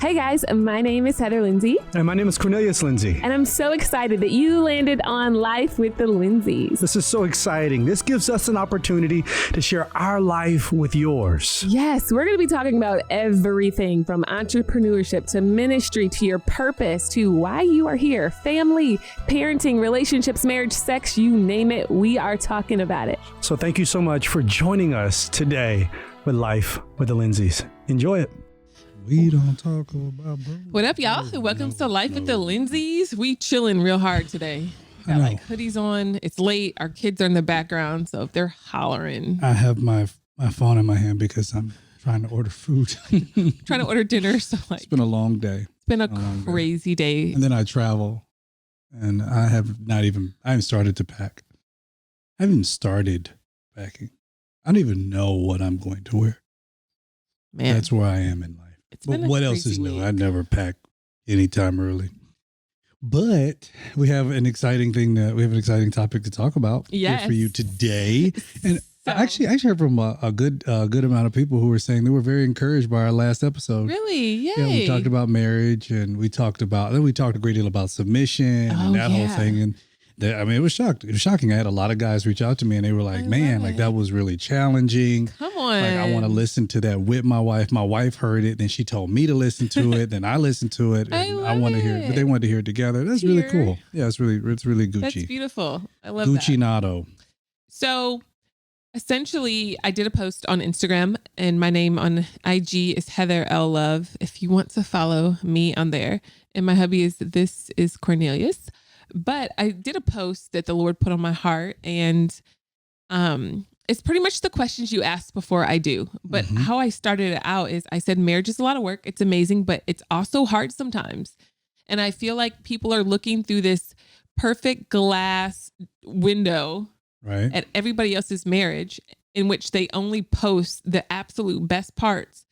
Hey guys, my name is Heather Lindsay. And my name is Cornelius Lindsay. And I'm so excited that you landed on Life with the Lindseys. This is so exciting. This gives us an opportunity to share our life with yours. Yes, we're going to be talking about everything from entrepreneurship to ministry to your purpose to why you are here, family, parenting, relationships, marriage, sex, you name it. We are talking about it. So thank you so much for joining us today with Life with the Lindseys. Enjoy it. We don't talk about bro. What up, y'all? Welcome to Life with the Lindseys. We chilling real hard today. Got like hoodies on. It's late. Our kids are in the background, so if they're hollering. I have my phone in my hand because I'm trying to order food. Trying to order dinner. So like, it's been a long day. It's been a crazy day. And then I travel, and I haven't started to pack. I haven't started packing. I don't even know what I'm going to wear. Man, that's where I am in life. But what else is new? I never pack anytime early. But we have an exciting topic to talk about here for you today. And I actually heard from a good amount of people who were saying they were very encouraged by our last episode. Really? Yay. Yeah, we talked about marriage, and we talked a great deal about submission and that whole thing. And it was shocking. I had a lot of guys reach out to me, and they were like, "Man, like that was really challenging. Come on, like I want to listen to that with my wife. My wife heard it, then she told me to listen to it. Then I listened to it, and I want to hear it. But they wanted to hear it together. That's really cool. Yeah, it's really Gucci. That's beautiful. I love Gucci that. Nato. So, essentially, I did a post on Instagram, and my name on IG is Heather L Love. If you want to follow me on there, and my hubby is This Is Cornelius. But I did a post that the Lord put on my heart, and it's pretty much the questions you asked before I do. But how I started it out is I said, marriage is a lot of work. It's amazing, but it's also hard sometimes. And I feel like people are looking through this perfect glass window at everybody else's marriage, in which they only post the absolute best parts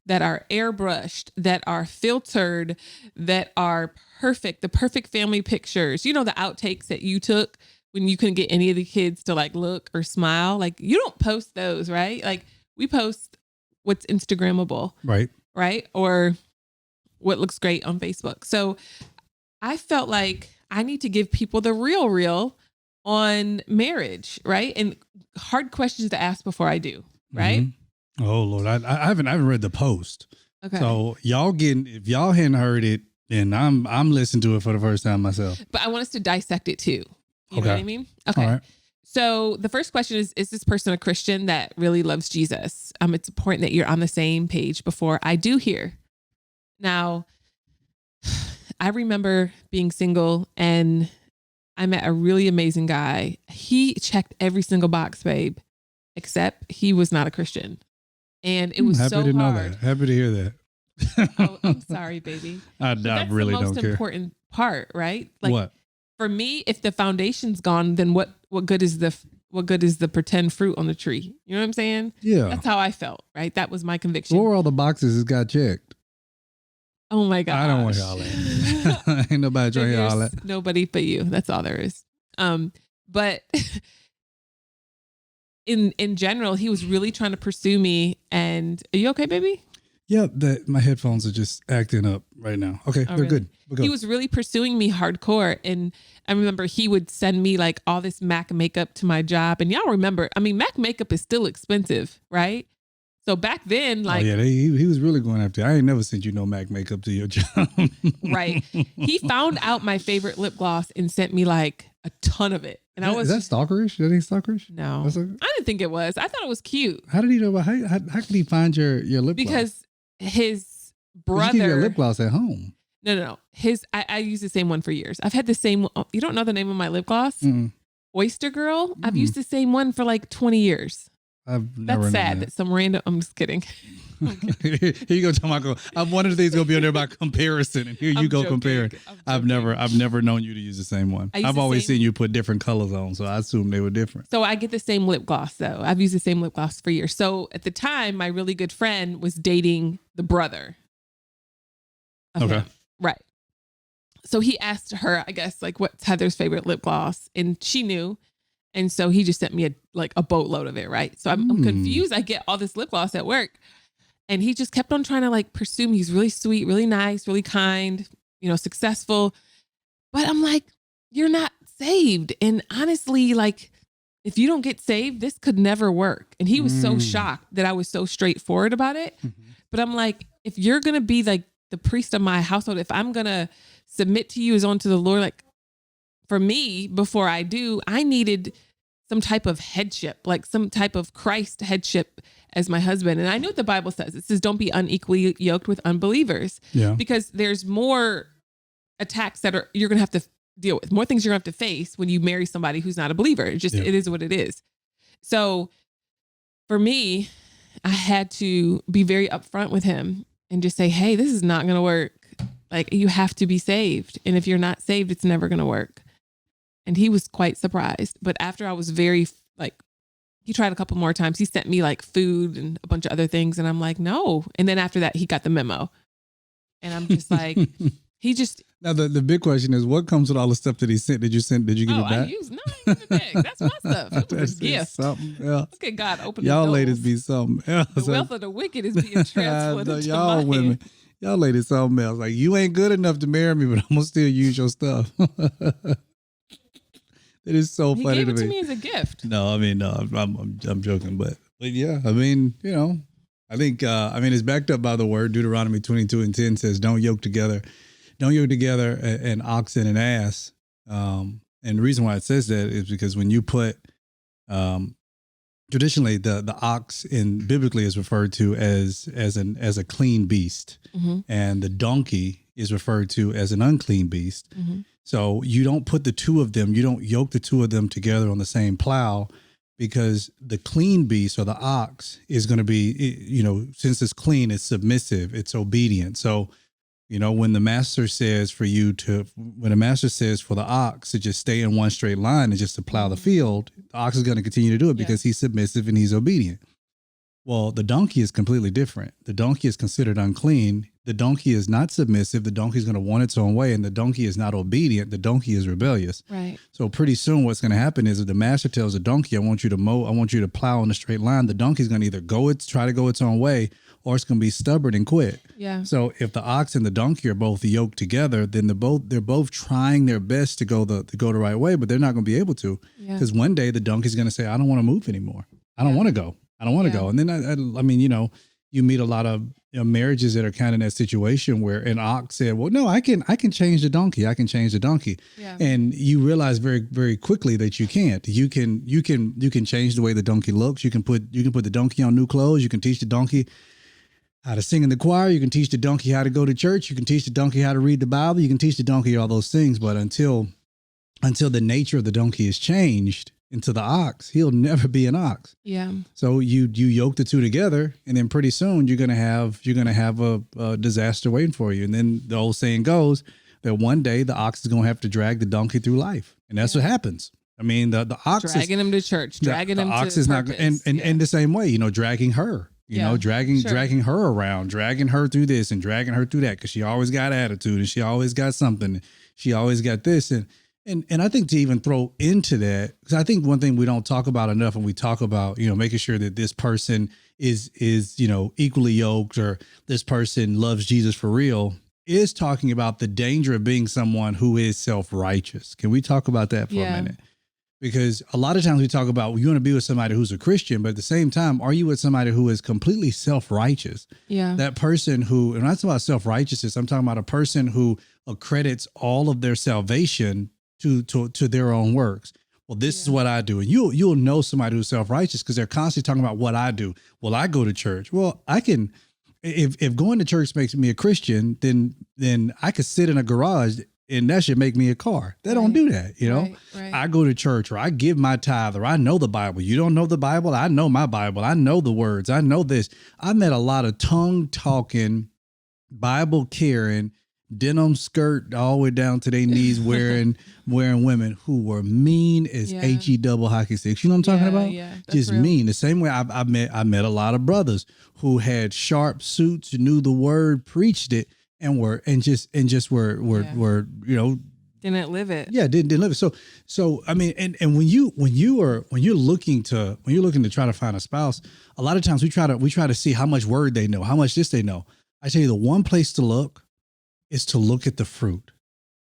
that are airbrushed, that are filtered, that are perfect, the perfect family pictures. You know, the outtakes that you took when you couldn't get any of the kids to like look or smile. Like you don't post those, right? Like we post what's Instagrammable. Right? Or what looks great on Facebook. So I felt like I need to give people the real on marriage, right? And hard questions to ask before I do, right? Oh Lord, I haven't read the post. Okay. So if y'all hadn't heard it, then I'm listening to it for the first time myself. But I want us to dissect it too. You know what I mean? Okay. All right. So the first question is this person a Christian that really loves Jesus? It's important that you're on the same page before I do here. Now, I remember being single, and I met a really amazing guy. He checked every single box, babe, except he was not a Christian. And it was so hard. Happy to know that. Happy to hear that. Oh, I'm sorry, baby. I really don't care. That's the most important part, right? Like, what? For me, if the foundation's gone, then what good is the pretend fruit on the tree? You know what I'm saying? Yeah. That's how I felt, right? That was my conviction. What were all the boxes that got checked? Oh my God. I don't want y'all that. Ain't nobody trying to hear all that. Nobody but you. That's all there is. But in general, he was really trying to pursue me. And are you okay, baby? Yeah, my headphones are just acting up right now. Okay, they're good. He was really pursuing me hardcore. And I remember he would send me like all this MAC makeup to my job. And y'all remember, MAC makeup is still expensive, right? So back then, like... Oh, yeah, he was really going after you. I ain't never sent you no MAC makeup to your job. Right. He found out my favorite lip gloss and sent me like a ton of it. And is that stalkerish? That ain't stalkerish? No. I didn't think it was. I thought it was cute. How did he know? How could he find your lip gloss? Because his brother... You keep your lip gloss at home. No. I used the same one for years. I've had the same... You don't know the name of my lip gloss? Mm-mm. Oyster Girl? I've used the same one for like 20 years. I've never That's sad that. That some random... I'm just kidding. Here you go, Tomako. I'm one of the things gonna be on there about comparison, and here you go comparing. I've never known you to use the same one. I've always seen you put different colors on, so I assume they were different. So I get the same lip gloss though. I've used the same lip gloss for years. So at the time, my really good friend was dating the brother of him. Right. So he asked her, I guess, like, what's Heather's favorite lip gloss, and she knew. And so he just sent me a boatload of it, right? So I'm confused. I get all this lip gloss at work. And he just kept on trying to like pursue me. He's really sweet, really nice, really kind, successful. But I'm like, you're not saved. And honestly, like, if you don't get saved, this could never work. And he was so shocked that I was so straightforward about it. But I'm like, if you're going to be like the priest of my household, if I'm going to submit to you as unto the Lord, like for me, before I do, I needed some type of headship, like some type of Christ headship as my husband. And I know what the Bible says. It says, don't be unequally yoked with unbelievers. Yeah. Because there's more attacks that you're going to have to deal with, more things you're going to have to face when you marry somebody who's not a believer. It is what it is. So for me, I had to be very upfront with him and just say, hey, this is not going to work. Like, you have to be saved. And if you're not saved, it's never going to work. And he was quite surprised. But after I was very he tried a couple more times. He sent me like food and a bunch of other things. And I'm like, no. And then after that, he got the memo. And I'm just like, Now the big question is, what comes with all the stuff that he sent? Did you give it back? I used it back. That's my stuff. It was a gift. Something else. Look at God open y'all the ladies be something else. The wealth of the wicked is being transferred into y'all my women. hand. Y'all ladies something else. Like, you ain't good enough to marry me, but I'm gonna still use your stuff. It is so funny He gave it to to me as a gift. No, I mean, no, I'm joking, but yeah, I mean, I think it's backed up by the word. Deuteronomy 22:10 says, don't yoke together an ox and an ass. And the reason why it says that is because when you put, traditionally the ox biblically is referred to as a clean beast, and the donkey is referred to as an unclean beast. So you don't put the two of them, you don't yoke the two of them together on the same plow, because the clean beast or the ox is going to be, since it's clean, it's submissive, it's obedient. So, when the master says for the ox to just stay in one straight line and just to plow the field, the ox is going to continue to do it because he's submissive and he's obedient. Well, the donkey is completely different. The donkey is considered unclean. The donkey is not submissive. The donkey is going to want its own way, and the donkey is not obedient. The donkey is rebellious. Right. So pretty soon what's going to happen is if the master tells the donkey, I want you to plow in a straight line, the donkey is going to either try to go its own way, or it's going to be stubborn and quit. Yeah. So if the ox and the donkey are both yoked together, then they're both trying their best to go the right way, but they're not going to be able to, because one day the donkey's going to say, I don't want to move anymore. I don't want to go. I don't want to go. And then I mean, you meet a lot of marriages that are kind of in that situation where an ox said, well, no, I can change the donkey. I can change the donkey. Yeah. And you realize very, very quickly that you can't. You can change the way the donkey looks. You can put the donkey on new clothes. You can teach the donkey how to sing in the choir. You can teach the donkey how to go to church. You can teach the donkey how to read the Bible. You can teach the donkey all those things. But until the nature of the donkey is changed into the ox, he'll never be an ox. Yeah. So you yoke the two together, and then pretty soon you're gonna have a disaster waiting for you. And then the old saying goes that one day the ox is gonna have to drag the donkey through life, and that's what happens. I mean, the ox dragging him to church, dragging him. The ox is purpose. not, and the same way, dragging her. Dragging her around, dragging her through this and dragging her through that, because she always got attitude and she always got something. She always got this. And I think to even throw into that, because I think one thing we don't talk about enough, and we talk about, making sure that this person is equally yoked, or this person loves Jesus for real, is talking about the danger of being someone who is self-righteous. Can we talk about that for a minute? Because a lot of times we talk about, you want to be with somebody who's a Christian, but at the same time, are you with somebody who is completely self-righteous? Yeah. That person who, and I'm not talking about self-righteousness, I'm talking about a person who accredits all of their salvation to their own works. Well, this is what I do. And you'll know somebody who's self-righteous because they're constantly talking about what I do. Well, I go to church. Well, I can, if going to church makes me a Christian, then I could sit in a garage and that should make me a car. They don't do that, Right. I go to church, or I give my tithe, or I know the Bible. You don't know the Bible? I know my Bible. I know the words. I know this. I met a lot of tongue-talking, Bible-carrying, denim skirt all the way down to their knees wearing women who were mean as HE double hockey sticks. You know what I'm talking about? Yeah, just real. Mean. The same way I met a lot of brothers who had sharp suits, knew the word, preached it, and were Didn't live it. Yeah, didn't live it. So I mean, and when you're looking to try to find a spouse, a lot of times we try to see how much word they know, how much this they know. I tell you, the one place to look is to look at the fruit.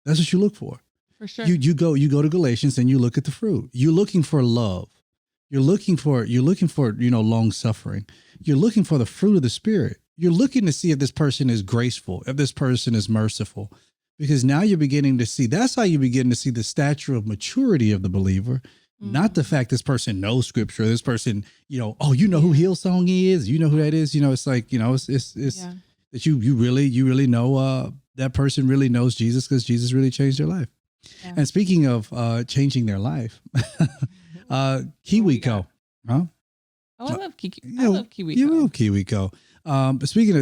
That's what you look for. For sure. You go to Galatians and you look at the fruit. You're looking for love. You're looking for long suffering. You're looking for the fruit of the Spirit. You're looking to see if this person is graceful, if this person is merciful, because now you're beginning to see. That's how you begin to see the stature of maturity of the believer, not the fact this person knows Scripture. This person, who Hillsong is. You know who that is. It's like it's that you really know that person really knows Jesus because Jesus really changed their life. Yeah. And speaking of changing their life, KiwiCo, huh? Oh, I love KiwiCo. I love KiwiCo. You love KiwiCo. Speaking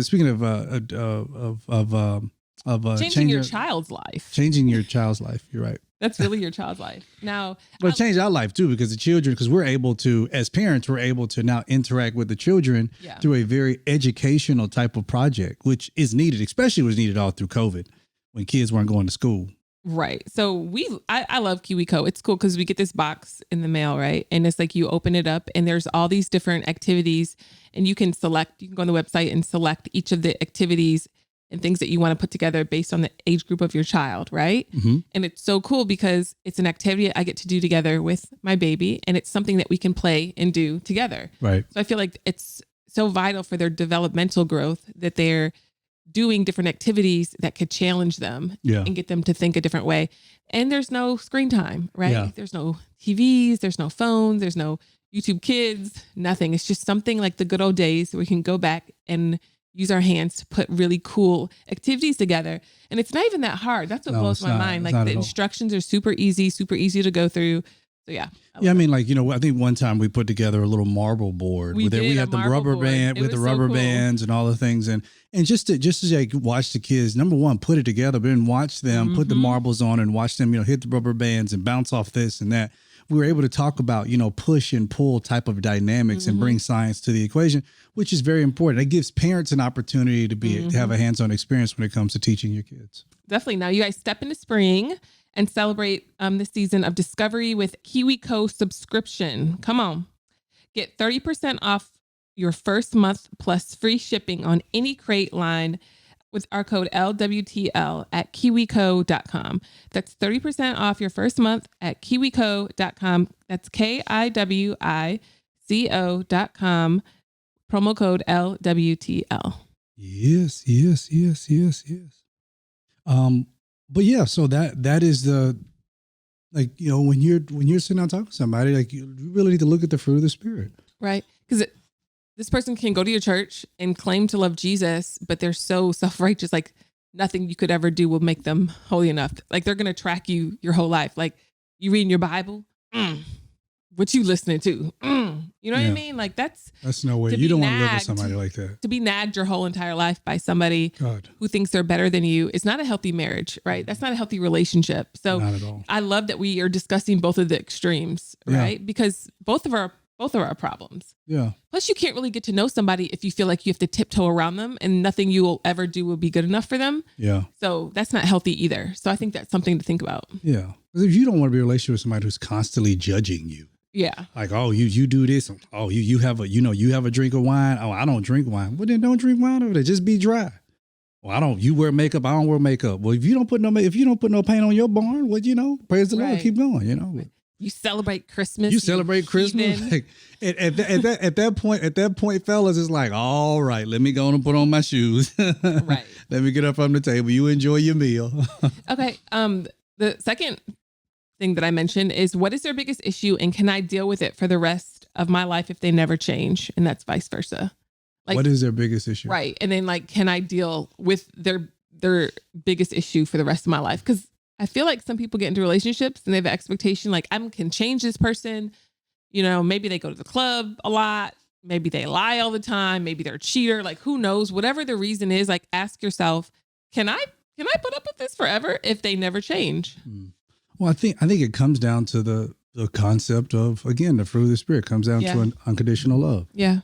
of changing your child's life. Changing your child's life. You're right. That's really your child's life. Now, but change our life too, because we're able to, as parents, we're able to now interact with the children through a very educational type of project, which is needed, especially was needed all through COVID when kids weren't going to school. Right. So I love KiwiCo. It's cool because we get this box in the mail, right? And it's like you open it up and there's all these different activities and you can go on the website and select each of the activities and things that you want to put together based on the age group of your child, right? Mm-hmm. And it's so cool because it's an activity I get to do together with my baby and it's something that we can play and do together. Right. So I feel like it's so vital for their developmental growth that they're doing different activities that could challenge them and get them to think a different way. And there's no screen time, right? Yeah. There's no TVs, there's no phones, there's no YouTube Kids, nothing. It's just something like the good old days where we can go back and use our hands to put really cool activities together. And it's not even that hard. That's what blows my mind. Like the instructions are super easy to go through. So yeah. I mean, like, I think one time we put together a little marble board. We had the rubber band with the rubber bands and all the things. And just to like watch the kids, number one, put it together, but then watch them put the marbles on and watch them, hit the rubber bands and bounce off this and that. We were able to talk about, push and pull type of dynamics and bring science to the equation, which is very important. It gives parents an opportunity to have a hands-on experience when it comes to teaching your kids. Definitely. Now you guys step into spring and celebrate this season of discovery with KiwiCo subscription. Come on. Get 30% off your first month plus free shipping on any crate line with our code LWTL at kiwico.com. That's 30% off your first month at kiwico.com. That's KIWICO.com. Promo code LWTL. Yes. But yeah, so that is the, like, when you're sitting down talking to somebody, like, you really need to look at the fruit of the Spirit. Right. Because this person can go to your church and claim to love Jesus, but they're so self-righteous, like nothing you could ever do will make them holy enough. Like they're going to track you your whole life. Like you reading your Bible, what you listening to? You know what I mean? Like that's no way. You don't want to live with somebody like that. To be nagged your whole entire life by somebody who thinks they're better than you is not a healthy marriage, right? That's not a healthy relationship. So not at all. I love that we are discussing both of the extremes, right? Because both of our problems. Yeah. Plus, you can't really get to know somebody if you feel like you have to tiptoe around them and nothing you will ever do will be good enough for them. Yeah. So that's not healthy either. So I think that's something to think about. Yeah. Because if you don't want to be in a relationship with somebody who's constantly judging you. Yeah. Like, oh, you do this. Oh, you have a drink of wine. Oh, I don't drink wine. Well, then don't drink wine over there. Just be dry. Well, you wear makeup. I don't wear makeup. Well, if you don't put no paint on your barn, praise the Lord, keep going, You celebrate Christmas. You celebrate Christmas. Like, at that point, fellas, it's like, all right, let me go and put on my shoes. Right. Let me get up from the table. You enjoy your meal. Okay. The second thing that I mentioned is, what is their biggest issue and can I deal with it for the rest of my life if they never change? And that's vice versa. Like, what is their biggest issue? Right. And then like, can I deal with their biggest issue for the rest of my life? Because I feel like some people get into relationships and they have an expectation like, I can change this person. Maybe they go to the club a lot. Maybe they lie all the time. Maybe they're a cheater. Like, who knows? Whatever the reason is, like, ask yourself, can I put up with this forever if they never change? Well, I think it comes down to the concept of, again, the fruit of the Spirit comes down to an unconditional love. Yeah.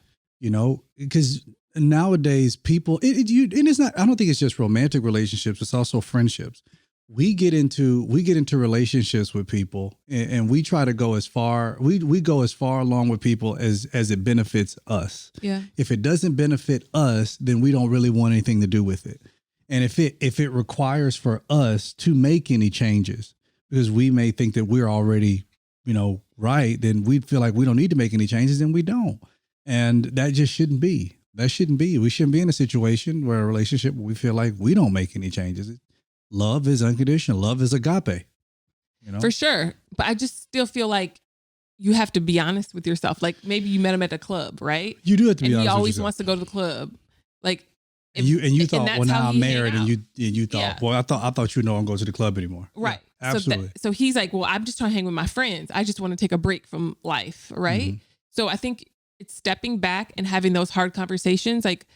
Because nowadays people, it's not, I don't think it's just romantic relationships. It's also friendships. we get into relationships with people and we try to go as far, we go as far along with people as it benefits us. Yeah. If it doesn't benefit us, then we don't really want anything to do with it. And if it requires for us to make any changes, because we may think that we're already, right, then we feel like we don't need to make any changes, and we don't. And that just shouldn't be. That shouldn't be. We shouldn't be in a situation where a relationship where we feel like we don't make any changes. Love is unconditional. Love is agape. For sure. But I just still feel like you have to be honest with yourself. Like maybe you met him at a club, right? You do have to be and honest. He always with wants to go to the club. Like you thought, well, now I'm married, and you thought, yeah. well, I thought you don't go to the club anymore. Right. Yeah, absolutely. So he's like, well, I'm just trying to hang with my friends. I just want to take a break from life. Right. Mm-hmm. So I think it's stepping back and having those hard conversations. Like,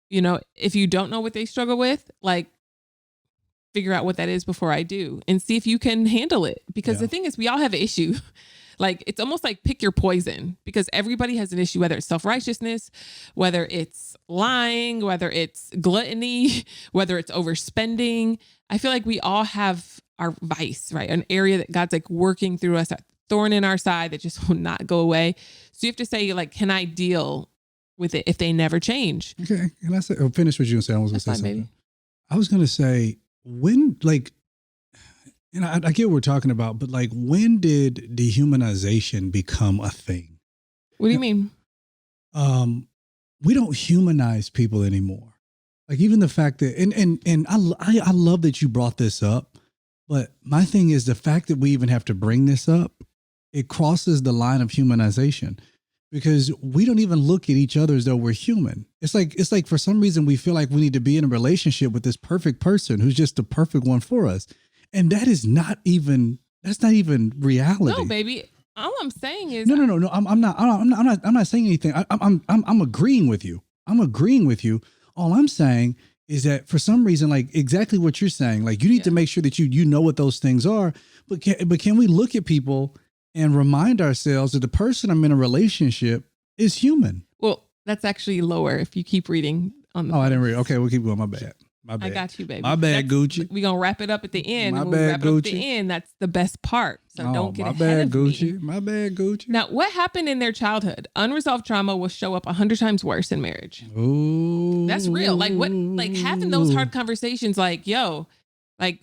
if you don't know what they struggle with, like, figure out what that is before I do and see if you can handle it. Because the thing is, we all have an issue. Like, it's almost like pick your poison, because everybody has an issue, whether it's self-righteousness, whether it's lying, whether it's gluttony, whether it's overspending. I feel like we all have our vice, right? An area that God's like working through us, a thorn in our side that just will not go away. So you have to say, like, can I deal with it if they never change? Okay. Can I say, finish what you were saying? I was going to say something. Baby. I was going to say, when, like, and I get what we're talking about, but like, when did dehumanization become a thing? What do you mean? We don't humanize people anymore. Like, even the fact that, and I love that you brought this up, but my thing is the fact that we even have to bring this up, it crosses the line of humanization, because we don't even look at each other as though we're human. It's like for some reason we feel like we need to be in a relationship with this perfect person who's just the perfect one for us. And that's not even reality. No, baby. All I'm saying is no. I'm not saying anything. I'm agreeing with you. All I'm saying is that for some reason, like exactly what you're saying, like you need to make sure that you know what those things are. But can we look at people and remind ourselves that the person I'm in a relationship is human? Well, that's actually lower if you keep reading on the I didn't read. Okay, we'll keep going. My bad. I got you, baby. My bad, Gucci. We're going to wrap it up at the end. My bad, Gucci. At the end, that's the best part. So don't get ahead of me. My bad, Gucci. Now, what happened in their childhood? Unresolved trauma will show up 100 times worse in marriage. Ooh. That's real. Like having those hard conversations, like, yo, like,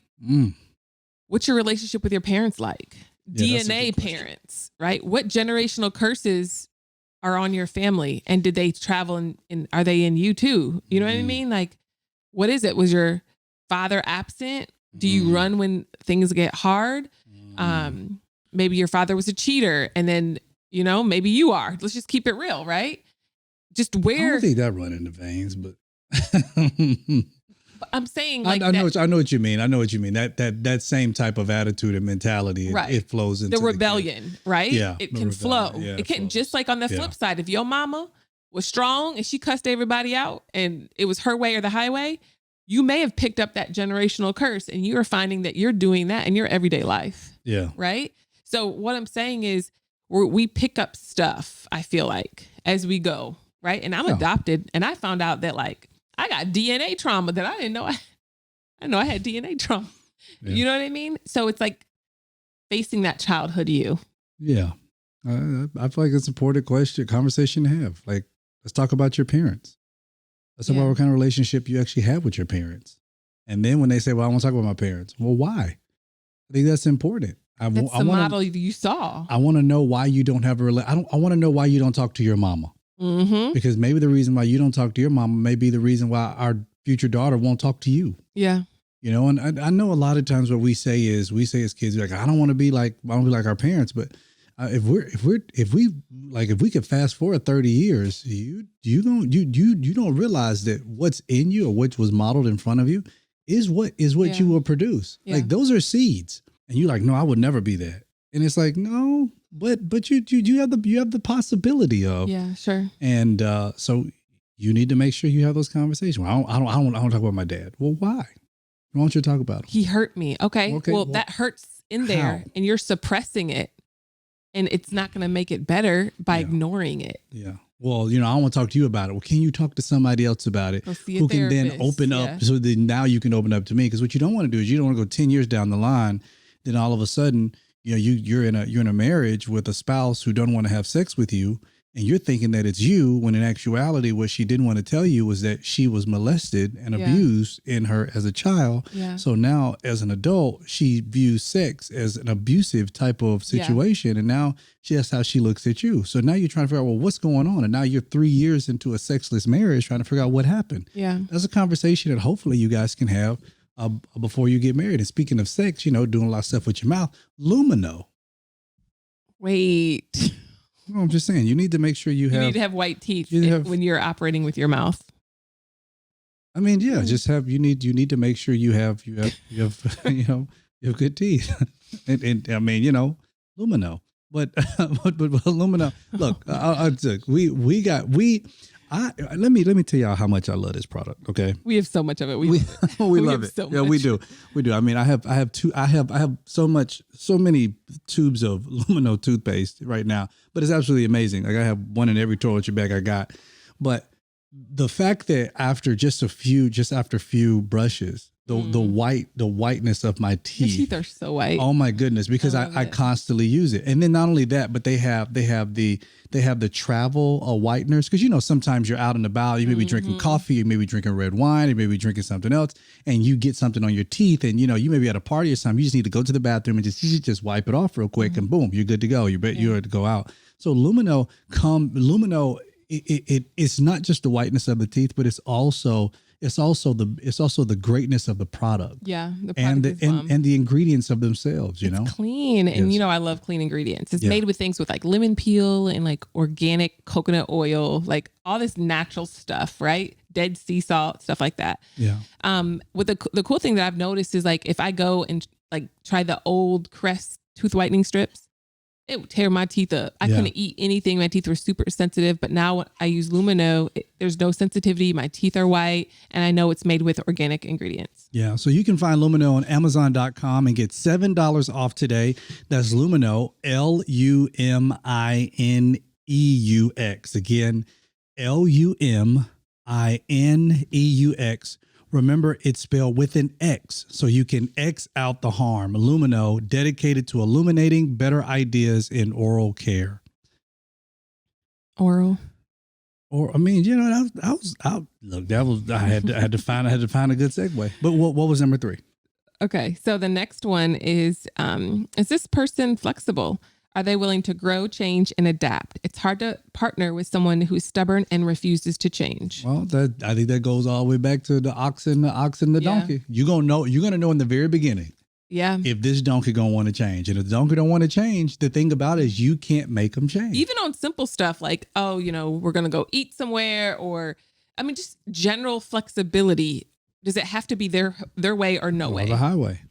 what's your relationship with your parents like? Yeah, DNA parents, right? What generational curses are on your family? And did they travel and are they in you too? You know what I mean? Like, what is it? Was your father absent? Do you run when things get hard? Maybe your father was a cheater, and then, maybe you are. Let's just keep it real, right? Just where. I don't think that run in the veins, but I'm saying, like, I know what you mean. I know what you mean. That same type of attitude and mentality, right. It flows into the rebellion, right? Yeah, it can flow. Yeah, it can, just like on the flip side, if your mama was strong and she cussed everybody out and it was her way or the highway, you may have picked up that generational curse, and you are finding that you're doing that in your everyday life. Yeah. Right. So what I'm saying is we pick up stuff, I feel like, as we go. Right. And I'm adopted, and I found out that, like, I got DNA trauma that I didn't know. I had DNA trauma. Yeah. You know what I mean? So it's like facing that childhood you. Yeah. I feel like it's an important conversation to have. Like, let's talk about your parents. Let's talk about what kind of relationship you actually have with your parents. And then when they say, well, I want to talk about my parents. Well, why? I think that's important. That's the model you saw. I want to know why you don't have I want to know why you don't talk to your mama. Mm-hmm. Because maybe the reason why you don't talk to your mama may be the reason why our future daughter won't talk to you. Yeah. And I know a lot of times what we say as kids, like, I don't want to be like our parents, but if we could fast forward 30 years, you don't realize that what's in you or what was modeled in front of you is what you will produce. Yeah. Like, those are seeds, and you're like, no, I would never be that. And it's like, no, but you have the possibility of. Yeah, sure. And so you need to make sure you have those conversations. Well, I don't talk about my dad. Well, why? Why don't you talk about him? He hurt me. Okay. Well, that hurts in there, how? And you're suppressing it, and it's not going to make it better by ignoring it. Yeah. well, I don't want to talk to you about it. Well, can you talk to somebody else about it who can then open up so that now you can open up to me? Because what you don't want to do is you don't want to go 10 years down the line. Then all of a sudden, you're in a marriage with a spouse who don't want to have sex with you. And you're thinking that it's you, when in actuality, what she didn't want to tell you was that she was molested and abused in her as a child. Yeah. So now as an adult, she views sex as an abusive type of situation. And now that's how she looks at you. So now you're trying to figure out, well, what's going on? And now you're 3 years into a sexless marriage trying to figure out what happened. Yeah. That's a conversation that hopefully you guys can have before you get married. And speaking of sex, doing a lot of stuff with your mouth, Lumino. Wait. No, I'm just saying, you need to make sure you need to have white teeth when you're operating with your mouth. I mean, yeah, you need to make sure you have you have good teeth. and I mean, Lumino. But Lumino. Look, let me tell y'all how much I love this product. Okay, we have so much of it. We love it. So yeah, we do. I mean, I have so many tubes of Lumino toothpaste right now, but it's absolutely amazing. Like I have one in every toiletry bag I got. But the fact that after a few brushes, the whiteness of my teeth. Your teeth are so white. Oh my goodness, because I constantly use it. And then not only that, but they have the travel whiteners, because sometimes you're out and about, you may be drinking coffee, you may be drinking red wine, you may be drinking something else, and you get something on your teeth, and you may be at a party or something. You just need to go to the bathroom and just wipe it off real quick, and boom, you're good to go. You're ready to go out. So Lumino, it's not just the whiteness of the teeth, but it's also the greatness of the product. Yeah, the product and the ingredients of themselves. It's clean, and I love clean ingredients. It's made with things with like lemon peel and like organic coconut oil, like all this natural stuff, right? Dead sea salt, stuff like that. Yeah. With the cool thing that I've noticed is like if I go and like try the old Crest tooth whitening strips, it would tear my teeth up. I couldn't eat anything. My teeth were super sensitive. But now when I use Lumino, there's no sensitivity. My teeth are white. And I know it's made with organic ingredients. Yeah. So you can find Lumino on Amazon.com and get $7 off today. That's Lumino, LUMINEUX. Again, LUMINEUX. Remember, it's spelled with an X, so you can X out the harm. Lumino, dedicated to illuminating better ideas in oral care. Oral. Or I mean, I had to find a good segue. But what was number 3? Okay, so the next one is this person flexible? Are they willing to grow, change, and adapt? It's hard to partner with someone who's stubborn and refuses to change. Well, I think that goes all the way back to the ox and the donkey. You're gonna know in the very beginning. Yeah. If this donkey gonna want to change, and if the donkey don't want to change, the thing about it is you can't make them change. Even on simple stuff like, we're gonna go eat somewhere, or I mean, just general flexibility. Does it have to be their way or no way? The highway.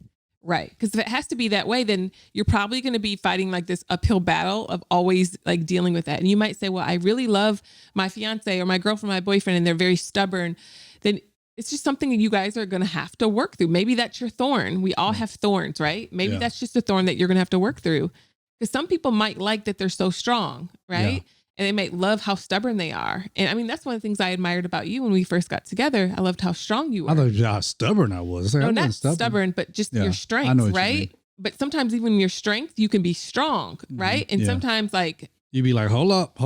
Right. Because if it has to be that way, then you're probably going to be fighting like this uphill battle of always like dealing with that. And you might say, well, I really love my fiance or my girlfriend, my boyfriend, and they're very stubborn. Then it's just something that you guys are going to have to work through. Maybe that's your thorn. We all have thorns, right? Maybe that's just a thorn that you're going to have to work through. Because some people might like that they're so strong, right? Yeah. And they might love how stubborn they are. And I mean, that's one of the things I admired about you when we first got together. I loved how strong you were. I thought how stubborn I was. No, not stubborn, but just your strength, right? But sometimes even your strength, you can be strong, right? And sometimes like... You be like, hold up.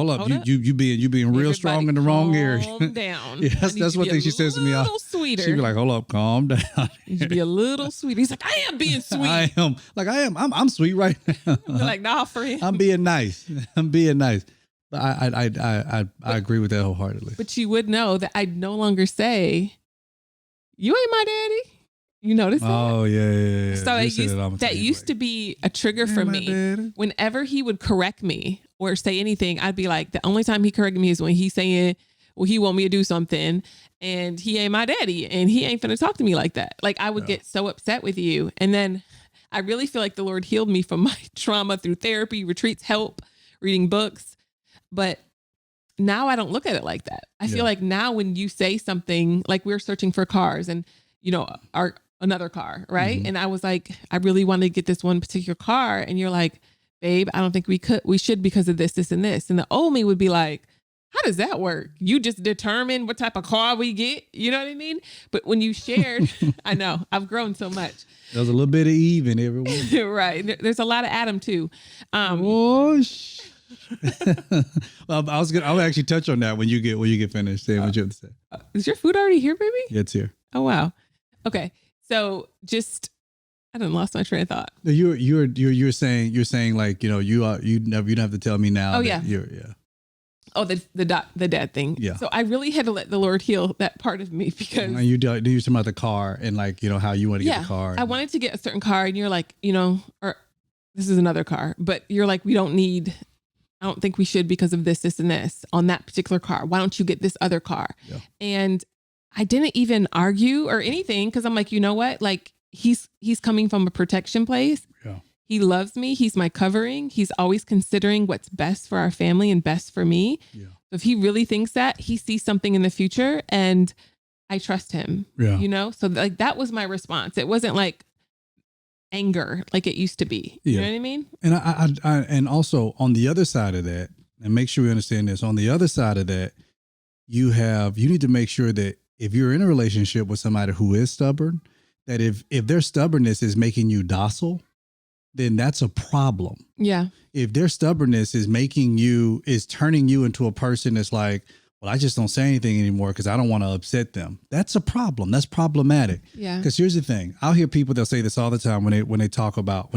You being real strong in the wrong area. Calm down. That's one thing she says to me. A little sweeter. She be like, hold up, calm down. You should be a little sweeter. He's like, I am being sweet. I am. I'm sweet right now. You're like, nah, friend. I'm being nice. But I agree with that wholeheartedly. But you would know that I'd no longer say, you ain't my daddy. You notice that? Oh, yeah. So that used to be a trigger for me. Daddy. Whenever he would correct me or say anything, I'd be like, the only time he corrected me is when he's saying, well, he want me to do something and he ain't my daddy and he ain't finna talk to me like that. Like I would get so upset with you. And then I really feel like the Lord healed me from my trauma through therapy, retreats, help, reading books. But now I don't look at it like that. I feel like now when you say something like we're searching for cars and, another car, right? Mm-hmm. And I was like, I really want to get this one particular car. And you're like, babe, I don't think we should because of this, this, and this. And the old me would be like, How does that work? You just determine what type of car we get. You know what I mean? But when you shared, I know I've grown so much. There's a little bit of Eve in everyone. Right. There's a lot of Adam too. Well, I'll actually touch on that when you get finished saying what you have to say. Is your food already here, baby? Yeah, it's here. Oh, wow. Okay. So I done lost my train of thought. You're saying like, you don't have to tell me now. Oh, yeah. Oh, the dad thing. Yeah. So I really had to let the Lord heal that part of me because you talking about the car and like, how you want to get the car. I wanted to get a certain car and you're like, or this is another car, but you're like, I don't think we should because of this and this on that particular car. Why don't you get this other car? Yeah. And I didn't even argue or anything because I'm like, you know what? Like he's coming from a protection place. Yeah. He loves me. He's my covering. He's always considering what's best for our family and best for me. Yeah. So if he really thinks that, he sees something in the future and I trust him. Yeah. So like that was my response. It wasn't like anger like it used to be. You know what I mean? And I and also on the other side of that, and make sure we understand this, on the other side of that, you need to make sure that if you're in a relationship with somebody who is stubborn, that if their stubbornness is making you docile, then that's a problem. Yeah. If their stubbornness is turning you into a person that's like, well, I just don't say anything anymore because I don't want to upset them. That's a problem. That's problematic. Yeah. Because here's the thing. I'll hear people, they'll say this all the time when they talk about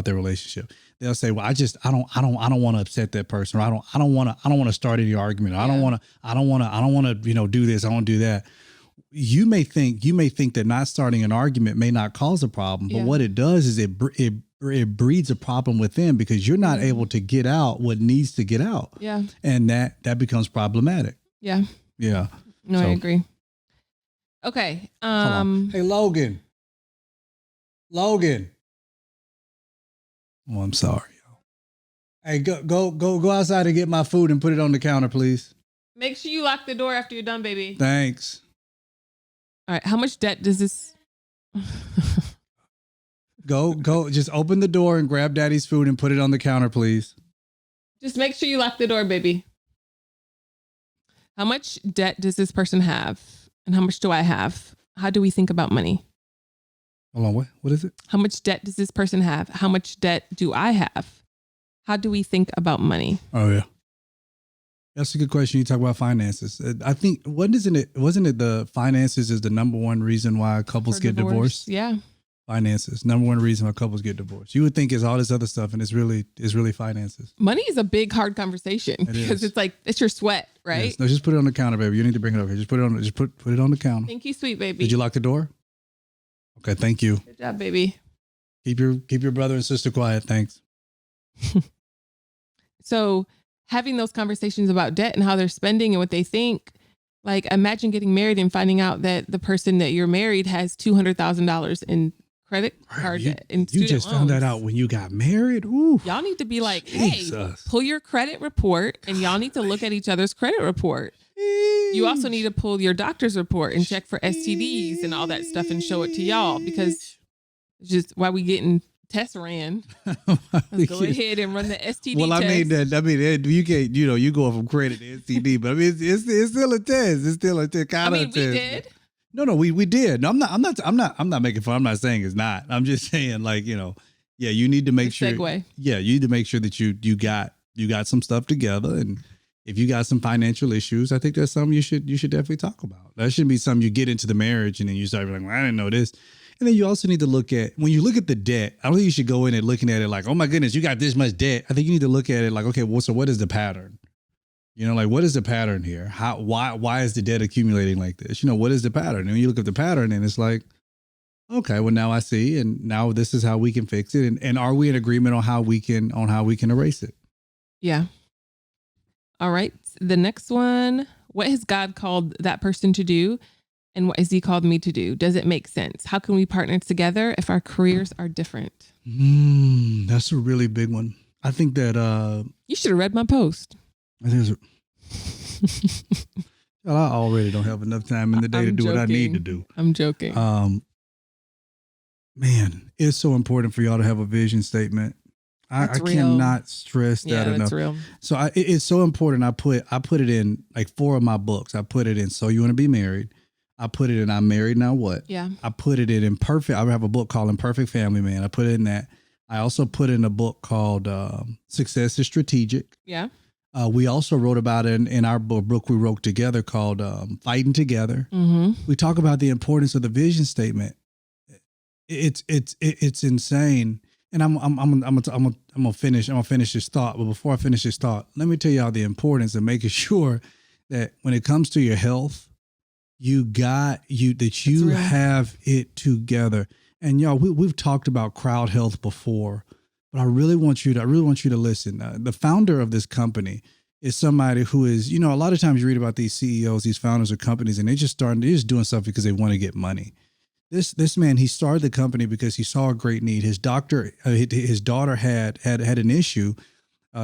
their relationship. They'll say, well, I don't want to upset that person, or I don't want to start any argument. Or I don't want to, do this. I don't do that. You may think that not starting an argument may not cause a problem, but what it does is it breeds a problem within because you're not able to get out what needs to get out. Yeah. And that becomes problematic. Yeah. Yeah. No, I agree. Okay. Hey, Logan. Oh, I'm sorry. Hey, go outside and get my food and put it on the counter, please. Make sure you lock the door after you're done, baby. Thanks. All right. How much debt does this? Go. Just open the door and grab daddy's food and put it on the counter, please. Just make sure you lock the door, baby. How much debt does this person have? And how much do I have? How do we think about money? Hold on. What is it? How much debt does this person have? How much debt do I have? How do we think about money? Oh, yeah. That's a good question. You talk about finances. I think, wasn't it the finances is the number one reason why couples get divorced? Yeah. Finances. Number one reason why couples get divorced. You would think it's all this other stuff, and it's really finances. Money is a big, hard conversation because it's like, it's your sweat, right? Yes. No, just put it on the counter, baby. You need to bring it over here. Just put it on the counter. Thank you, sweet baby. Did you lock the door? Okay, thank you. Good job, baby. Keep your brother and sister quiet. Thanks. So having those conversations about debt and how they're spending and what they think, like imagine getting married and finding out that the person that you're married has $200,000 in credit card debt. You just found that out when you got married? Ooh. Y'all need to be like, Jesus. Hey, pull your credit report and y'all need to look at each other's credit report. You also need to pull your doctor's report and check for STDs and all that stuff and show it to y'all because it's just why we getting tests ran. Let's go ahead and run the STD test. I mean, you can't, you go from credit to STD, but I mean, it's still a test. It's still a kind of test. We did. No, we did. No, I'm not making fun. I'm not saying it's not. I'm just saying like, you need to make sure. Segue. Yeah, you need to make sure that you got some stuff together, and if you got some financial issues, I think that's something you should definitely talk about. That shouldn't be something you get into the marriage and then you start being like, well, I didn't know this. And then you also need to look at, when you look at the debt, I don't think you should go in and looking at it like, oh my goodness, you got this much debt. I think you need to look at it like, okay, well, so what is the pattern? Like what is the pattern here? Why is the debt accumulating like this? What is the pattern? And when you look at the pattern and it's like, okay, well now I see, and now this is how we can fix it. And are we in agreement on how we can erase it? Yeah. All right. The next one, what has God called that person to do? And what has he called me to do? Does it make sense? How can we partner together if our careers are different? That's a really big one. I think that you should have read my post. I already don't have enough time in the day to do what I need to do. I'm joking. Man, it's so important for y'all to have a vision statement. I cannot stress that enough. That's real. So it's so important. I put it in like 4 of my books. I put it in So You Want to Be Married. I put it in I'm Married Now What? Yeah. I put it in Imperfect. I have a book called Imperfect Family Man. I put it in that. I also put in a book called Success is Strategic. Yeah. We also wrote about it in our book we wrote together called Fighting Together. Mm-hmm. We talk about the importance of the vision statement. It's insane. And I'm gonna finish this thought. But before I finish this thought, let me tell y'all the importance of making sure that when it comes to your health, you have it together. And y'all, we've talked about crowd health before, but I really want you to listen. The founder of this company is somebody who is, a lot of times you read about these CEOs, these founders of companies, and they're just doing stuff because they want to get money. This man, he started the company because he saw a great need. His daughter had an issue.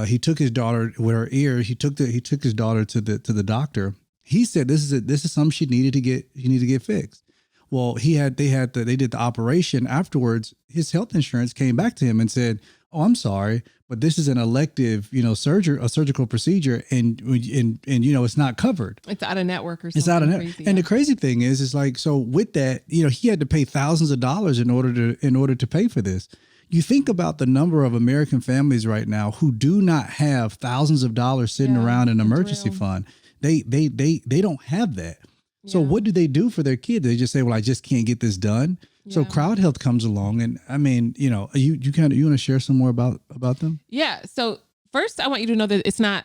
He took his daughter with her ear. He took his daughter to the doctor. He said this is something she needed to get fixed. Well, they did the operation afterwards. His health insurance came back to him and said, "Oh, I'm sorry, but this is an elective, a surgical procedure, and it's not covered. It's out of network or something." It's out of network. And the crazy thing is like, so with that, he had to pay thousands of dollars in order to pay for this. You think about the number of American families right now who do not have thousands of dollars sitting around in an emergency fund. They don't have that. So what do they do for their kid? They just say, well, I just can't get this done. Yeah. So crowd health comes along. And I mean, you want to share some more about them? Yeah. So first I want you to know that it's not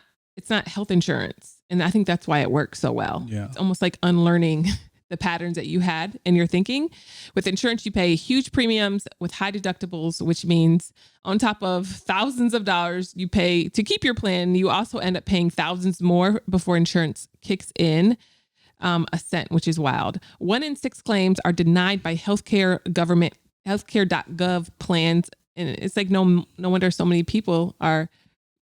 health insurance. And I think that's why it works so well. Yeah. It's almost like unlearning the patterns that you had in your thinking. With insurance, you pay huge premiums with high deductibles, which means on top of thousands of dollars you pay to keep your plan, you also end up paying thousands more before insurance kicks in. A cent, which is wild. 1 in 6 claims are denied by healthcare.gov plans. And it's like, no wonder so many people are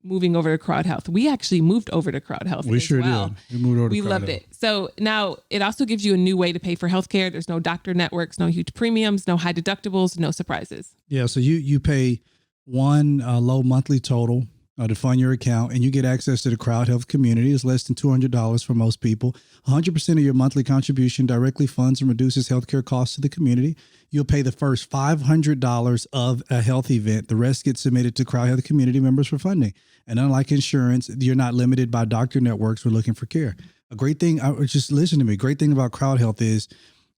moving over to crowd health. We actually moved over to crowd health. We sure did. We moved over to crowd loved health. it. So now it also gives you a new way to pay for healthcare. There's no doctor networks, no huge premiums, no high deductibles, no surprises. Yeah. So you pay one low monthly total to fund your account, and you get access to the crowd health community. It's less than $200 for most people. 100% of your monthly contribution directly funds and reduces healthcare costs to the community. You'll pay the first $500 of a health event. The rest gets submitted to crowd health community members for funding. And unlike insurance, you're not limited by doctor networks for looking for care. A great thing, just listen to me. Great thing about crowd health is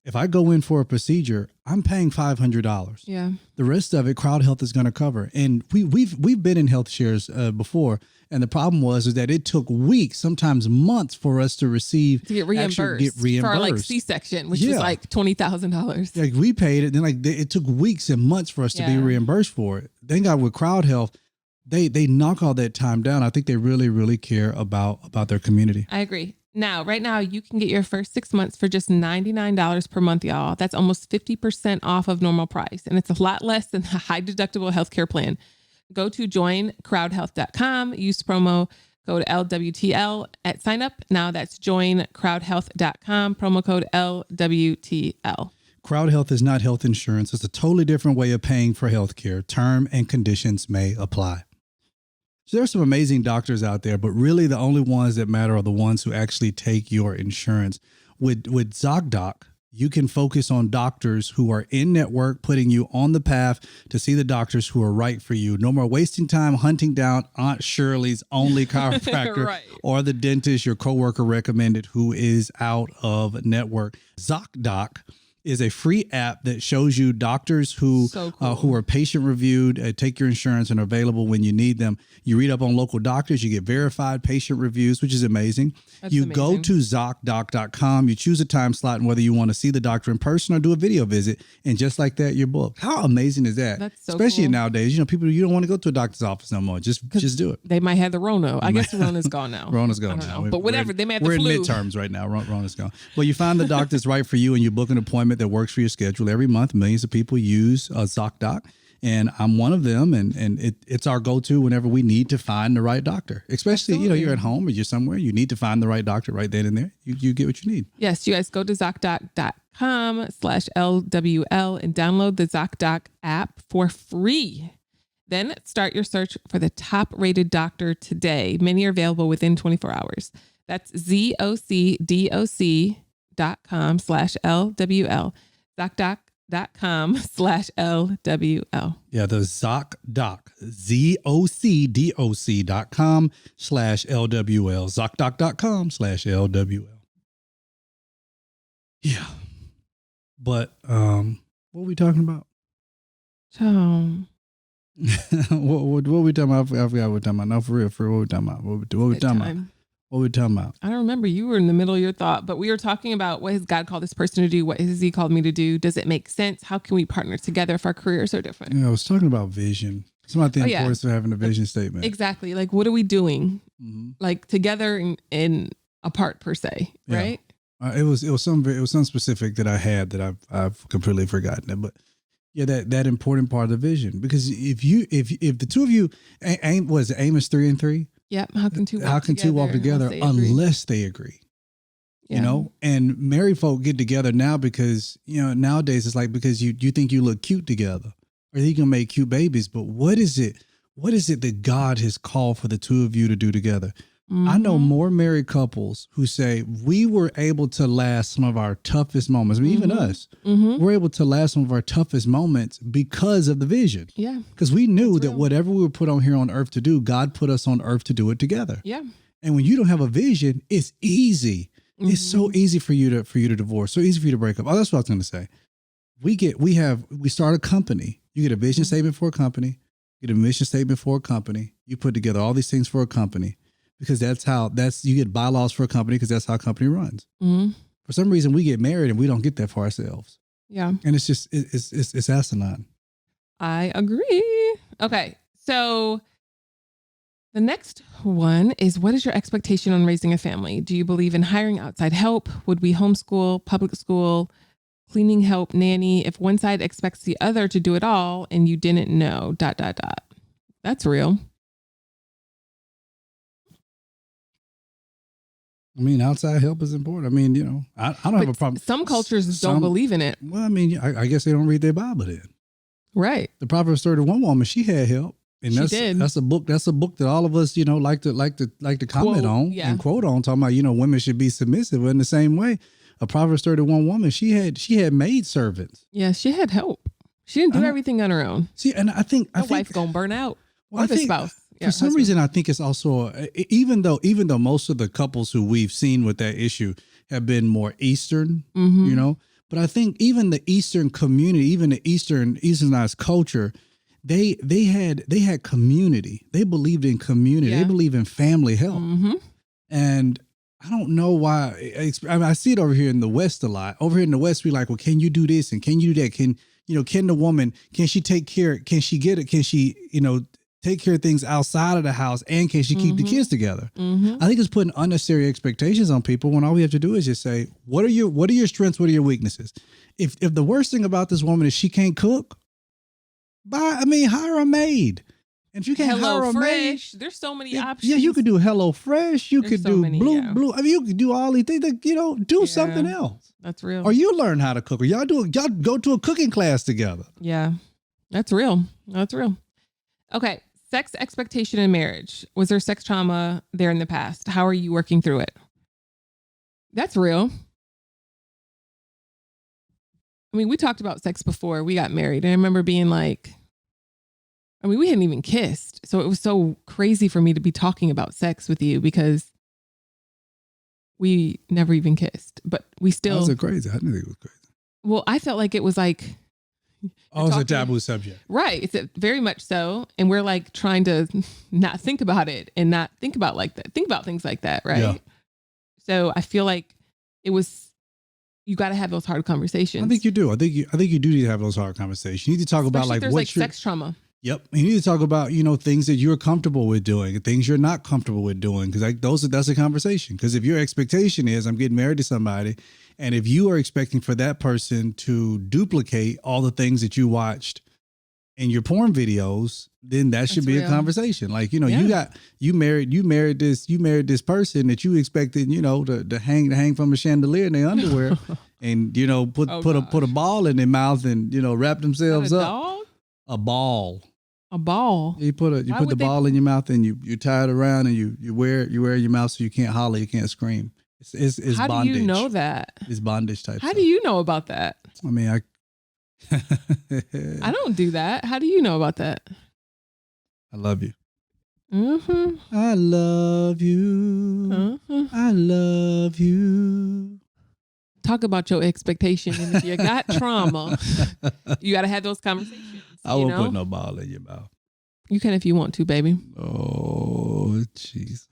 if I go in for a procedure, I'm paying $500. Yeah. The rest of it, crowd health is going to cover. And we've been in health shares before, and the problem was that it took weeks, sometimes months, for us to get reimbursed for our like C-section, which was like $20,000. Like we paid it, then it took weeks and months for us to be reimbursed for it. Thank God with crowd health, they knock all that time down. I think they really, really care about their community. I agree. Now, right now, you can get your first 6 months for just $99 per month, y'all. That's almost 50% off of normal price. And it's a lot less than a high deductible healthcare plan. Go to joincrowdhealth.com, use promo code LWTL at sign up. Now that's joincrowdhealth.com, promo code LWTL. Crowd Health is not health insurance. It's a totally different way of paying for healthcare. Term and conditions may apply. So there's some amazing doctors out there, but really the only ones that matter are the ones who actually take your insurance. With ZocDoc, you can focus on doctors who are in network, putting you on the path to see the doctors who are right for you. No more wasting time hunting down Aunt Shirley's only chiropractor right. or the dentist your coworker recommended who is out of network. ZocDoc is a free app that shows you doctors who are patient reviewed, take your insurance, and are available when you need them. You read up on local doctors, you get verified patient reviews, which is amazing. Go to ZocDoc.com, you choose a time slot and whether you want to see the doctor in person or do a video visit. And just like that, you're booked. How amazing is that? That's so Especially cool. Nowadays, people, you don't want to go to a doctor's office no more. Just do it. They might have the Rona. I guess the Rona's gone now. Rona's gone now. But whatever, they may have the flu. flu. We're in midterms right now. Rona's gone. Well, you find the doctor that's right for you and you book an appointment that works for your schedule. Every month, millions of people use ZocDoc, and I'm one of them. And it's our go-to whenever we need to find the right doctor. Especially, you're at home or you're somewhere, you need to find the right doctor right then and there. You get what you need. Yes, you guys go to ZocDoc.com/LWL and download the ZocDoc app for free. Then start your search for the top-rated doctor today. Many are available within 24 hours. That's ZocDoc.com/LWL. ZocDoc.com/LWL. Yeah, the ZocDoc, ZocDoc.com/LWL. ZocDoc.com/LWL. Yeah. But what are we talking about? What are we talking about? I forgot what we're talking about. No, for real, what are we talking about? What are we talking about? What are we talking about? I don't remember. You were in the middle of your thought, but we were talking about what has God called this person to do? What has he called me to do? Does it make sense? How can we partner together if our careers are different? Yeah, I was talking about vision. It's about the importance of having a vision statement. Exactly. Like, what are we doing? Like together and apart per se, right? It was something specific that I had that I've completely forgotten it, but yeah, that important part of the vision, because if the two of you aim is 3 and 3. Yep. How can two walk together unless they agree? Yeah. You know, and married folk get together now because, you know, nowadays it's like because you think you look cute together, or you can make cute babies. But what is it that God has called for the two of you to do together? I know more married couples who say we were able to last some of our toughest moments. I mean, even us, we're able to last some of our toughest moments because of the vision. Yeah. Because we knew that whatever we were put on here on earth to do, God put us on earth to do it together. Yeah. And when you don't have a vision, it's easy. It's so easy for you to divorce. So easy for you to break up. Oh, that's what I was going to say. We start a company. You get a vision statement for a company, you get a mission statement for a company. You put together all these things for a company. Because you get bylaws for a company because that's how a company runs. For some reason, we get married and we don't get that for ourselves. Yeah. And it's just, it's asinine. I agree. Okay. So the next one is, what is your expectation on raising a family? Do you believe in hiring outside help? Would we homeschool, public school, cleaning help, nanny? If one side expects the other to do it all and you didn't know, ... That's real. I mean, outside help is important. I mean, you know, I don't have a problem. Some cultures don't believe in it. Well, I mean, I guess they don't read their Bible then. Right. The Proverbs 31 woman, she had help. And she did. That's a book that all of us, you know, like to comment on and quote on, talking about, you know, women should be submissive. But in the same way, a Proverbs 31 woman, she had maid servants. Yeah, she had help. She didn't do everything on her own. See, and I think wife gonna burn out. Or the spouse. For some reason, I think it's also, even though most of the couples who we've seen with that issue have been more Eastern, you know, but I think even the Eastern community, even the Easternized culture, they had community. They believed in community. They believe in family help. And I don't know why. I see it over here in the West a lot. Over here in the West, we're like, well, can you do this and can you do that? Can the woman, can she take care? Can she get it? Can she, you know, take care of things outside of the house, and can she keep the kids together? I think it's putting unnecessary expectations on people when all we have to do is just say, what are your strengths? What are your weaknesses? If the worst thing about this woman is she can't cook, hire a maid. And if you can't hire a maid, there's so many options. Yeah, you could do Hello Fresh. You could do Blue. I mean, you could do all these things. You know, do something else. That's real. Or you learn how to cook. Or y'all go to a cooking class together. Yeah, that's real. That's real. Okay. Sex expectation in marriage. Was there sex trauma there in the past? How are you working through it? That's real. I mean, we talked about sex before we got married. And I remember being like, we hadn't even kissed. So it was so crazy for me to be talking about sex with you because we never even kissed. But we still... Was it crazy? I didn't think it was crazy. Well, I felt like it was like... Oh, it's a taboo subject. Right. It's very much so. And we're like trying to not think about it and not think about things like that. Right. Yeah. So I feel like you got to have those hard conversations. I think you do. I think you do need to have those hard conversations. You need to talk about like what's your sex trauma. Yep. You need to talk about, you know, things that you're comfortable with doing and things you're not comfortable with doing. Because that's a conversation. Because if your expectation is I'm getting married to somebody, and if you are expecting for that person to duplicate all the things that you watched in your porn videos, then that should be a conversation. Like, you know, you married this person that you expected, you know, to hang from a chandelier in their underwear and, you know, put a ball in their mouth and, you know, wrap themselves up. Dog? A ball. A ball. You put the ball in your mouth and you tie it around and you wear it in your mouth so you can't holler, you can't scream. It's How bondage. do you know that? It's bondage type. How do you know about that? I mean, I don't do that. How do you know about that? I love you. Mm-hmm. I love you. I love you. Talk about your expectation. And if you got trauma, you got to have those conversations. I won't put no ball in your mouth. You can if you want to, baby. Oh, jeez.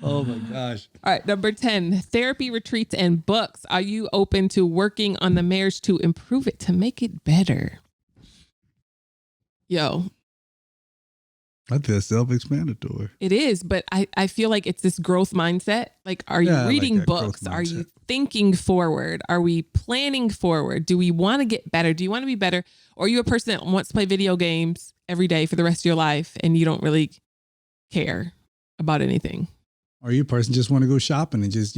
Oh my gosh. All right. Number 10, therapy retreats and books. Are you open to working on the marriage to improve it, to make it better? Yo. I think that's self-explanatory. It is, but I feel like it's this growth mindset. Like, are you reading books? Are you thinking forward? Are we planning forward? Do we want to get better? Do you want to be better? Or are you a person that wants to play video games every day for the rest of your life and you don't really care about anything? Or you a person just want to go shopping and just,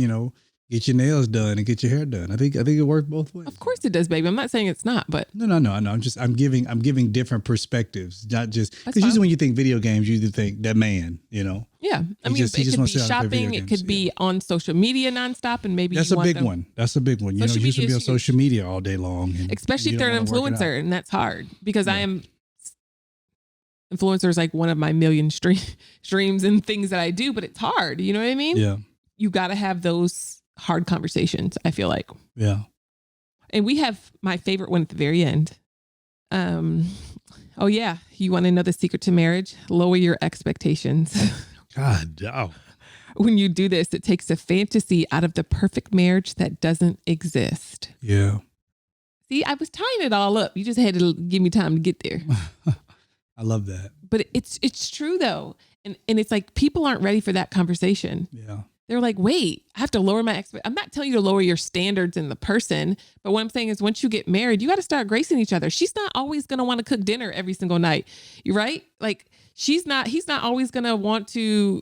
get your nails done and get your hair done. I think it works both ways. Of course it does, baby. I'm not saying it's not, but no. I'm giving different perspectives, not just because usually when you think video games, you think that man, Yeah, I mean, it could be shopping. It could be on social media nonstop, and maybe that's a big one. That's a big one. You should be on social media all day long, especially if they're an influencer, and that's hard because I am. Influencer is like one of my million streams and things that I do, but it's hard. You know what I mean? Yeah. You got to have those hard conversations, I feel like. Yeah. And we have my favorite one at the very end. Oh yeah. You want to know the secret to marriage? Lower your expectations. God, no. When you do this, it takes a fantasy out of the perfect marriage that doesn't exist. Yeah. See, I was tying it all up. You just had to give me time to get there. I love that. But it's true though. And it's like people aren't ready for that conversation. Yeah. They're like, wait, I have to lower my I'm not telling you to lower your standards in the person. But what I'm saying is once you get married, you got to start gracing each other. She's not always going to want to cook dinner every single night. You're right. Like he's not always going to want to,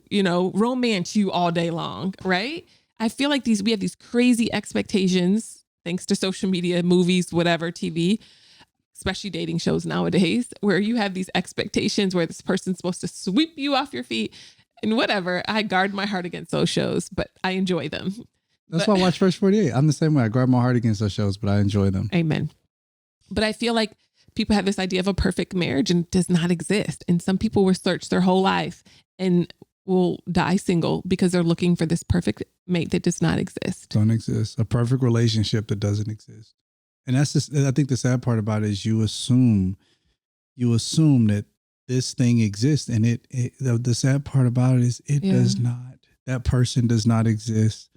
romance you all day long. Right. I feel like we have these crazy expectations, thanks to social media, movies, whatever, TV, especially dating shows nowadays, where you have these expectations where this person's supposed to sweep you off your feet. And whatever, I guard my heart against those shows, but I enjoy them. That's why I watch First 48. I'm the same way. I guard my heart against those shows, but I enjoy them. Amen. But I feel like people have this idea of a perfect marriage and it does not exist. And some people will search their whole life and will die single because they're looking for this perfect mate that does not exist. Don't exist. A perfect relationship that doesn't exist. And that's just, I think the sad part about it is you assume that this thing exists, and the sad part about it is it does not. That person does not exist,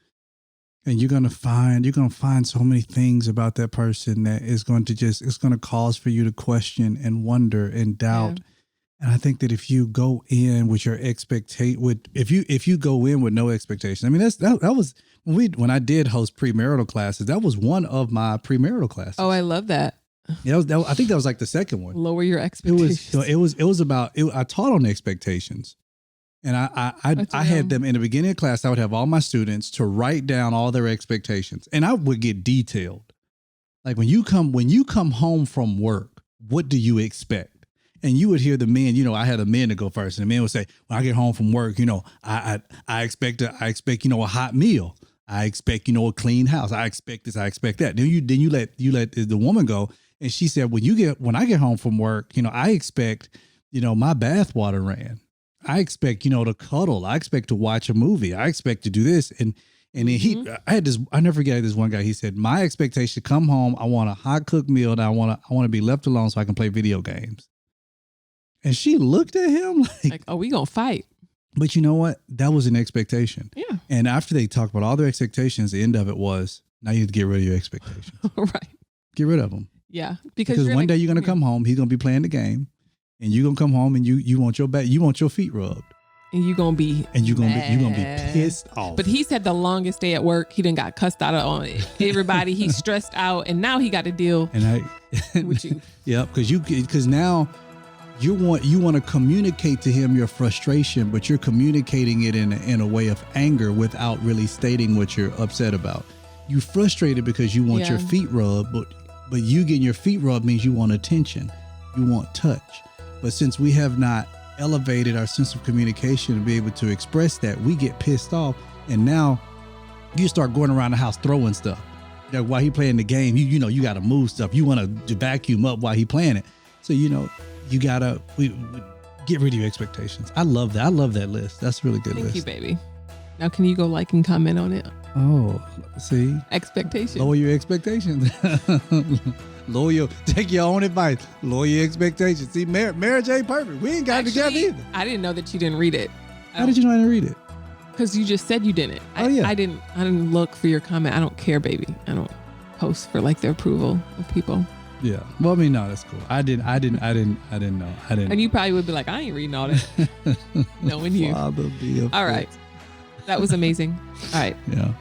and you're gonna find so many things about that person that is going to it's going to cause for you to question and wonder and doubt. Yeah. And I think that if you go in with your if you go in with no expectation, I mean that was when I did host premarital classes. That was one of my premarital classes. Oh, I love that. Yeah, I think that was like the second one. Lower your expectations. It was about. I taught on expectations, and I had them in the beginning of class. I would have all my students to write down all their expectations, and I would get detailed. Like when you come home from work, what do you expect? And you would hear the men. I had a men to go first, and the men would say, "When I get home from work, I expect a hot meal. I expect a clean house. I expect this. I expect that." Then you let the woman go. And she said, when I get home from work, I expect, my bath water ran. I expect, to cuddle. I expect to watch a movie. I expect to do this. And then I never forget this one guy. He said, my expectation, come home, I want a hot cooked meal, and I want to be left alone so I can play video games. And she looked at him like, oh, we gonna fight. But you know what? That was an expectation. Yeah. And after they talked about all their expectations, the end of it was, now you have to get rid of your expectations. Right. Get rid of them. Yeah, because one day you're gonna come home. He's gonna be playing the game, and you're gonna come home and you want your feet rubbed, and you're gonna be pissed off. But he's had the longest day at work. He done got cussed out on everybody. He's stressed out, and now he got to deal with you. Yeah, because now you want to communicate to him your frustration, but you're communicating it in a way of anger without really stating what you're upset about. You frustrated because you want your feet rubbed, but you getting your feet rubbed means you want attention. you want touch. But since we have not elevated our sense of communication to be able to express that, we get pissed off. And now you start going around the house throwing stuff. Like while he playing the game, you know, you got to move stuff. You want to vacuum up while he playing it. So, you know, you got to we get rid of your expectations. I love that. I love that list. That's a really good list. Thank you, baby. Now, can you go like and comment on it? Oh, see? Expectations. Lower your expectations. Take your own advice. Lower your expectations. See, marriage ain't perfect. We ain't got it together either. I didn't know that you didn't read it. How did you know I didn't read it? Because you just said you didn't. I didn't look for your comment. I don't care, baby. I don't post for like the approval of people. Yeah. Well, I mean, no, that's cool. I didn't know. And you probably would be like, I ain't reading all that. Knowing you. All right. That was amazing. All right. Yeah.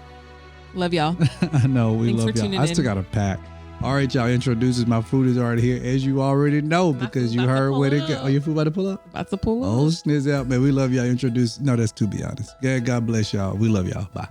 Love y'all. I know. We Thanks love y'all. I still got to pack. All right, y'all. Introduces my food is already here, as you already know, because you heard where it go. Oh, your food about to pull up? About to pull up. Oh, sniz out, man. We love y'all. No, that's to be honest. God bless y'all. We love y'all. Bye.